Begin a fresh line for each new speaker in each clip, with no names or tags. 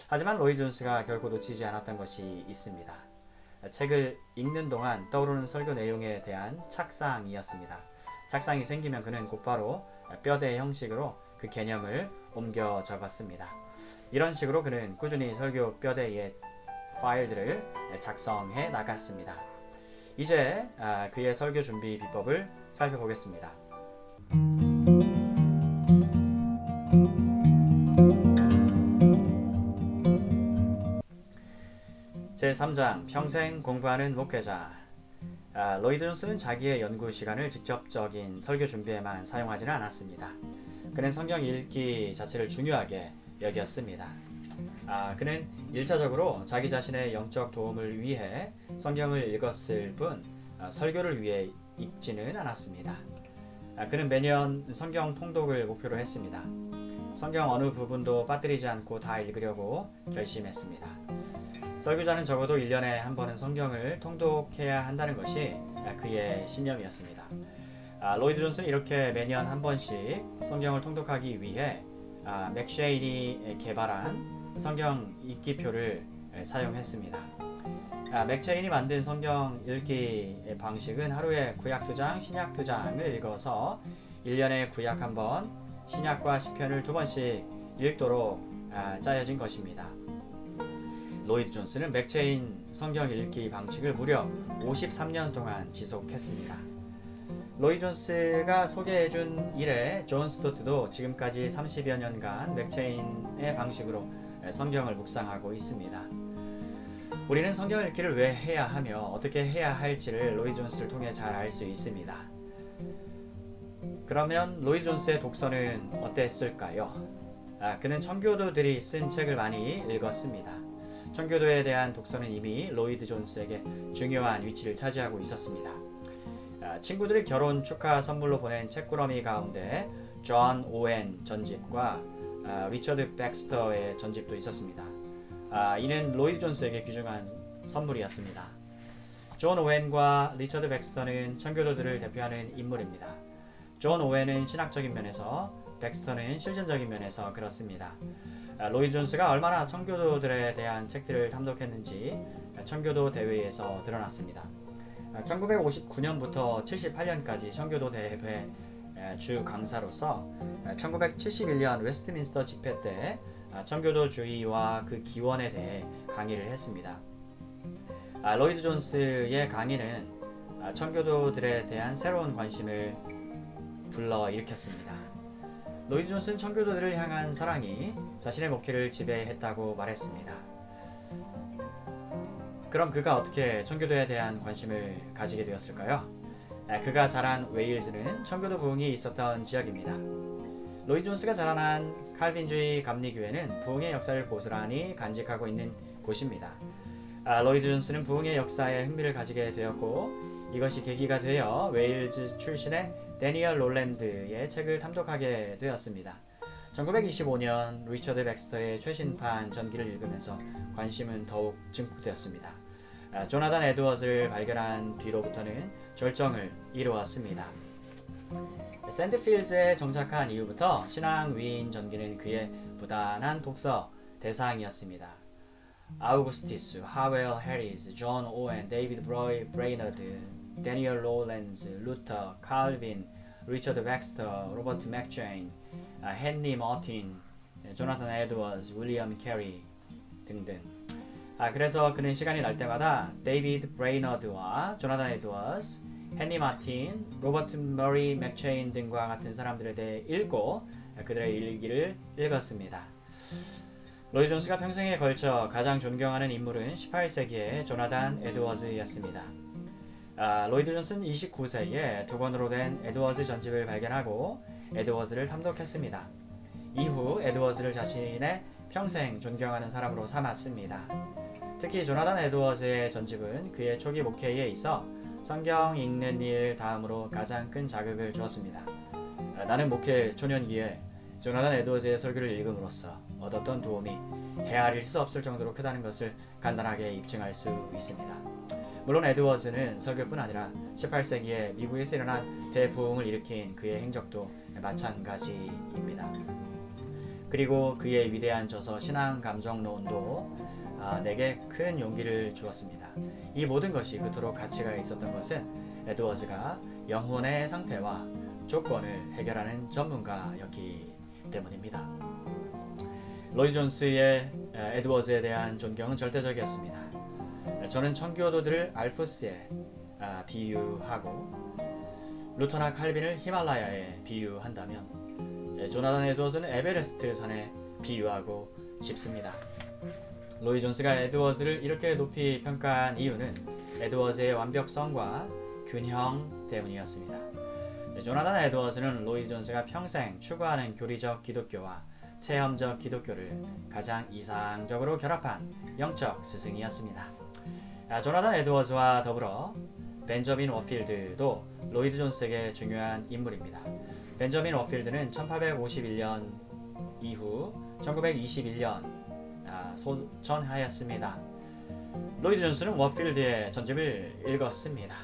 하지만 로이드 존스가 결코 놓치지 않았던 것이 있습니다. 책을 읽는 동안 떠오르는 설교 내용에 대한 착상이었습니다. 착상이 생기면 그는 곧바로 뼈대 형식으로 그 개념을 옮겨 적었습니다. 이런 식으로 그는 꾸준히 설교 뼈대의 파일들을 작성해 나갔습니다. 이제 그의 설교 준비 비법을 살펴보겠습니다. 제3장 평생 공부하는 목회자. 로이드 존스는 자기의 연구 시간을 직접적인 설교 준비에만 사용하지는 않았습니다. 그는 성경 읽기 자체를 중요하게 여겼습니다. 그는 1차적으로 자기 자신의 영적 도움을 위해 성경을 읽었을 뿐 설교를 위해 읽지는 않았습니다. 그는 매년 성경 통독을 목표로 했습니다. 성경 어느 부분도 빠뜨리지 않고 다 읽으려고 결심했습니다. 설교자는 적어도 1년에 한 번은 성경을 통독해야 한다는 것이 그의 신념이었습니다. 로이드 존스는 이렇게 매년 한 번씩 성경을 통독하기 위해 맥쉐인이 개발한 성경 읽기표를 사용했습니다. 맥쉐인이 만든 성경 읽기 방식은 하루에 구약 2장, 신약 2장을 읽어서 1년에 구약 1번, 신약과 시편을 2번씩 읽도록 짜여진 것입니다. 로이드 존스는 맥체인 성경 읽기 방식을 무려 53년 동안 지속했습니다. 로이드 존스가 소개해준 이래 존 스토트도 지금까지 30여 년간 맥체인의 방식으로 성경을 묵상하고 있습니다. 우리는 성경 읽기를 왜 해야 하며 어떻게 해야 할지를 로이드 존스를 통해 잘 알 수 있습니다. 그러면 로이드 존스의 독서는 어땠을까요? 그는 청교도들이 쓴 책을 많이 읽었습니다. 청교도에 대한 독서는 이미 로이드 존스에게 중요한 위치를 차지하고 있었습니다. 친구들이 결혼 축하 선물로 보낸 책꾸러미 가운데 존 오웬 전집과 리처드 백스터의 전집도 있었습니다. 이는 로이드 존스에게 귀중한 선물이었습니다. 존 오웬과 리처드 백스터는 청교도들을 대표하는 인물입니다. 존 오웬은 신학적인 면에서, 백스터는 실전적인 면에서 그렇습니다. 로이드 존스가 얼마나 청교도들에 대한 책들을 탐독했는지 청교도 대회에서 드러났습니다. 1959년부터 78년까지 청교도 대회 주 강사로서 1971년 웨스트민스터 집회 때 청교도주의와 그 기원에 대해 강의를 했습니다. 로이드 존스의 강의는 청교도들에 대한 새로운 관심을 불러일으켰습니다. 로이드 존스는 청교도들을 향한 사랑이 자신의 목회를 지배했다고 말했습니다. 그럼 그가 어떻게 청교도에 대한 관심을 가지게 되었을까요? 그가 자란 웨일즈는 청교도 부흥이 있었던 지역입니다. 로이드 존스가 자라난 칼빈주의 감리교회는 부흥의 역사를 고스란히 간직하고 있는 곳입니다. 로이드 존스는 부흥의 역사에 흥미를 가지게 되었고 이것이 계기가 되어 웨일즈 출신의 데니얼 롤랜드의 책을 탐독하게 되었습니다. 1925년 리처드 백스터의 최신판 전기를 읽으면서 관심은 더욱 증폭되었습니다. 조나단 에드워즈를 발견한 뒤로부터는 절정을 이루었습니다. 샌드필즈에 정착한 이후부터 신앙 위인 전기는 그의 부단한 독서 대상이었습니다. 아우구스티스, 하웰 해리스, 존 오웬, 데이비드 브레이너드, 데니얼 롤랜즈, 루터, 칼빈, 리처드 백스터, 로버트 맥체인, 헨리 머틴, 조나탄 에드워즈, 윌리엄 캐리 등등. 그래서 그는 시간이 날 때마다 데이비드 브레이너드와 조나탄 에드워즈, 헨리 마틴, 로버트 머리 맥체인 등과 같은 사람들에 대해 읽고 그들의 일기를 읽었습니다. 로이드 존스가 평생에 걸쳐 가장 존경하는 인물은 18세기의 조나단 에드워즈였습니다. 로이드 존스는 29세에 두 권으로 된 에드워즈 전집을 발견하고 에드워즈를 탐독했습니다. 이후 에드워즈를 자신의 평생 존경하는 사람으로 삼았습니다. 특히 조나단 에드워즈의 전집은 그의 초기 목회에 있어 성경 읽는 일 다음으로 가장 큰 자극을 주었습니다. 나는 목회 초년기에 조나단 에드워즈의 설교를 읽음으로써 얻었던 도움이 헤아릴 수 없을 정도로 크다는 것을 간단하게 입증할 수 있습니다. 물론 에드워즈는 설교뿐 아니라 18세기에 미국에서 일어난 대부흥을 일으킨 그의 행적도 마찬가지입니다. 그리고 그의 위대한 저서 신앙 감정론도 내게 큰 용기를 주었습니다. 이 모든 것이 그토록 가치가 있었던 것은 에드워즈가 영혼의 상태와 조건을 해결하는 전문가였기 때문입니다. 로이드 존스의 에드워즈에 대한 존경은 절대적이었습니다. 저는 청교도들을 알프스에 비유하고 루터나 칼빈을 히말라야에 비유한다면 조나단 에드워즈는 에베레스트 산에 비유하고 싶습니다. 로이 존스가 에드워즈를 이렇게 높이 평가한 이유는 에드워즈의 완벽성과 균형 때문이었습니다. 조나단 에드워즈는 로이 존스가 평생 추구하는 교리적 기독교와 체험적 기독교를 가장 이상적으로 결합한 영적 스승이었습니다. 조나단 에드워즈와 더불어 벤저민 워필드도 로이드 존스에게 중요한 인물입니다. 벤저민 워필드는 1851년 이후 1921년 소천하였습니다. 로이드 존스는 워필드의 전집을 읽었습니다.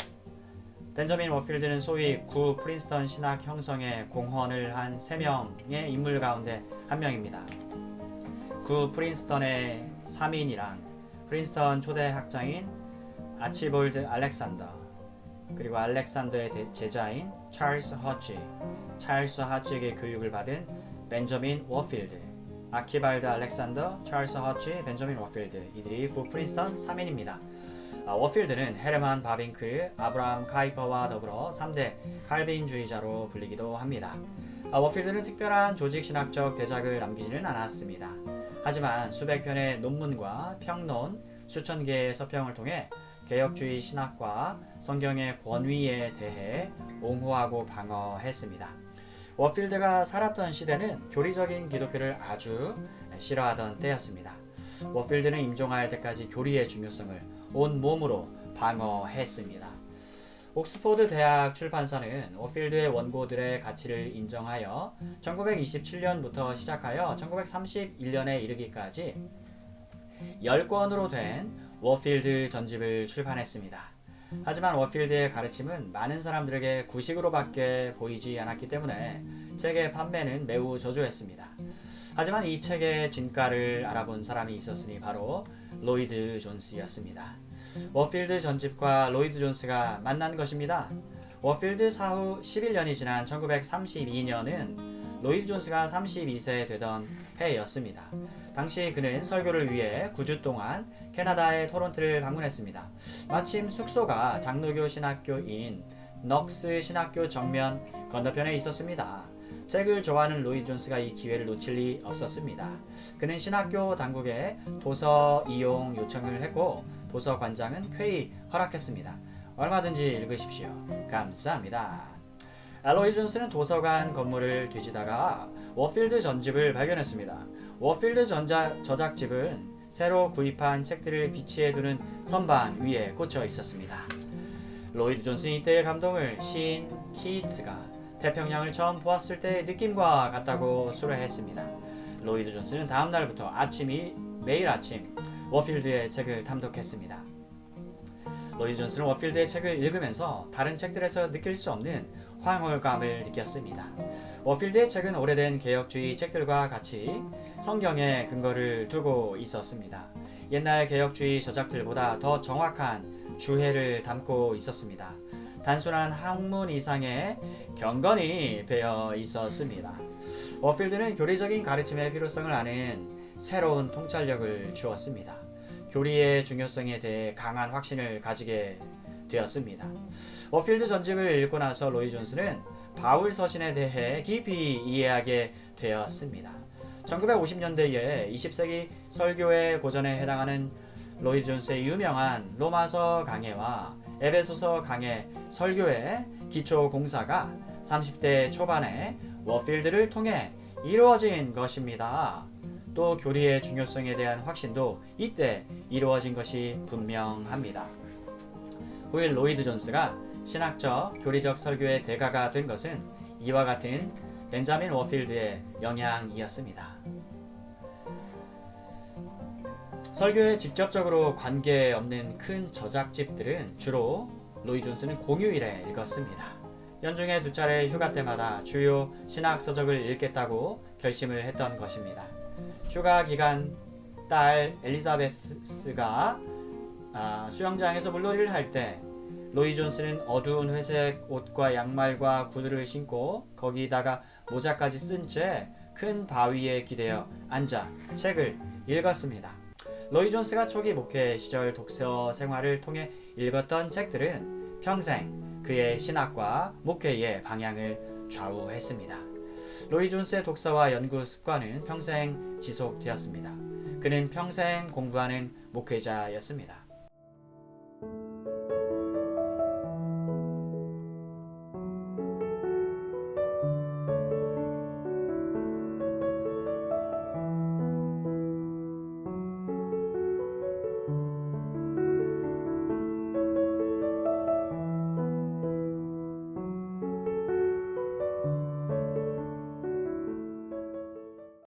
벤저민 워필드는 소위 구 프린스턴 신학 형성에 공헌을 한 3명의 인물 가운데 한 명입니다. 구 프린스턴의 3인이란 프린스턴 초대 학장인 아치볼드 알렉산더, 그리고 알렉산더의 제자인 찰스 허치에게 교육을 받은 벤저민 워필드, 아키발드 알렉산더, 찰스 허치, 벤저민 워필드, 이들이 구 프린스턴 3인입니다. 워필드는 헤르만 바빙크, 아브라함 카이퍼와 더불어 3대 칼빈주의자로 불리기도 합니다. 워필드는 특별한 조직신학적 대작을 남기지는 않았습니다. 하지만 수백 편의 논문과 평론, 수천 개의 서평을 통해 개혁주의 신학과 성경의 권위에 대해 옹호하고 방어했습니다. 워필드가 살았던 시대는 교리적인 기독교를 아주 싫어하던 때였습니다. 워필드는 임종할 때까지 교리의 중요성을 온 몸으로 방어했습니다. 옥스포드 대학 출판사는 워필드의 원고들의 가치를 인정하여 1927년부터 시작하여 1931년에 이르기까지 10권으로 된 워필드 전집을 출판했습니다. 하지만 워필드의 가르침은 많은 사람들에게 구식으로밖에 보이지 않았기 때문에 책의 판매는 매우 저조했습니다. 하지만 이 책의 진가를 알아본 사람이 있었으니 바로 로이드 존스였습니다. 워필드 전집과 로이드 존스가 만난 것입니다. 워필드 사후 11년이 지난 1932년은 로이드 존스가 32세 되던 해였습니다. 당시 그는 설교를 위해 9주 동안 캐나다의 토론토를 방문했습니다. 마침 숙소가 장로교 신학교인 넉스 신학교 정면 건너편에 있었습니다. 책을 좋아하는 로이드 존스가 이 기회를 놓칠 리 없었습니다. 그는 신학교 당국에 도서 이용 요청을 했고 도서관장은 쾌히 허락했습니다. 얼마든지 읽으십시오. 감사합니다. 로이드 존스는 도서관 건물을 뒤지다가 워필드 전집을 발견했습니다. 워필드 저작집은 새로 구입한 책들을 비치해두는 선반 위에 꽂혀 있었습니다. 로이드 존스는 이때의 감동을 시인 키이츠가 태평양을 처음 보았을 때의 느낌과 같다고 수려했습니다. 로이드 존스는 다음 날부터 매일 아침 워필드의 책을 탐독했습니다. 로이드 존스는 워필드의 책을 읽으면서 다른 책들에서 느낄 수 없는 황홀감을 느꼈습니다. 워필드의 책은 오래된 개혁주의 책들과 같이 성경에 근거를 두고 있었습니다. 옛날 개혁주의 저작들보다 더 정확한 주해를 담고 있었습니다. 단순한 학문 이상의 경건이 배어 있었습니다. 워필드는 교리적인 가르침의 필요성을 아는 새로운 통찰력을 주었습니다. 교리의 중요성에 대해 강한 확신을 가지게 되었습니다. 워필드 전집을 읽고 나서 로이 존스는 바울 서신에 대해 깊이 이해하게 되었습니다. 1950년대에 20세기 설교의 고전에 해당하는 로이 존스의 유명한 로마서 강해와 에베소서 강해 설교의 기초 공사가 30대 초반에 워필드를 통해 이루어진 것입니다. 또 교리의 중요성에 대한 확신도 이때 이루어진 것이 분명합니다. 후일 로이드 존스가 신학적, 교리적 설교의 대가가 된 것은 이와 같은 벤자민 워필드의 영향이었습니다. 설교에 직접적으로 관계없는 큰 저작집들은 주로 로이 존스는 공휴일에 읽었습니다. 연중에 2차례 휴가 때마다 주요 신학 서적을 읽겠다고 결심을 했던 것입니다. 휴가 기간 딸 엘리자베스가 수영장에서 물놀이를 할 때 로이 존스는 어두운 회색 옷과 양말과 구두를 신고 거기다가 모자까지 쓴 채 큰 바위에 기대어 앉아 책을 읽었습니다. 로이 존스가 초기 목회 시절 독서 생활을 통해 읽었던 책들은 평생 그의 신학과 목회의 방향을 좌우했습니다. 로이 존스의 독서와 연구 습관은 평생 지속되었습니다. 그는 평생 공부하는 목회자였습니다.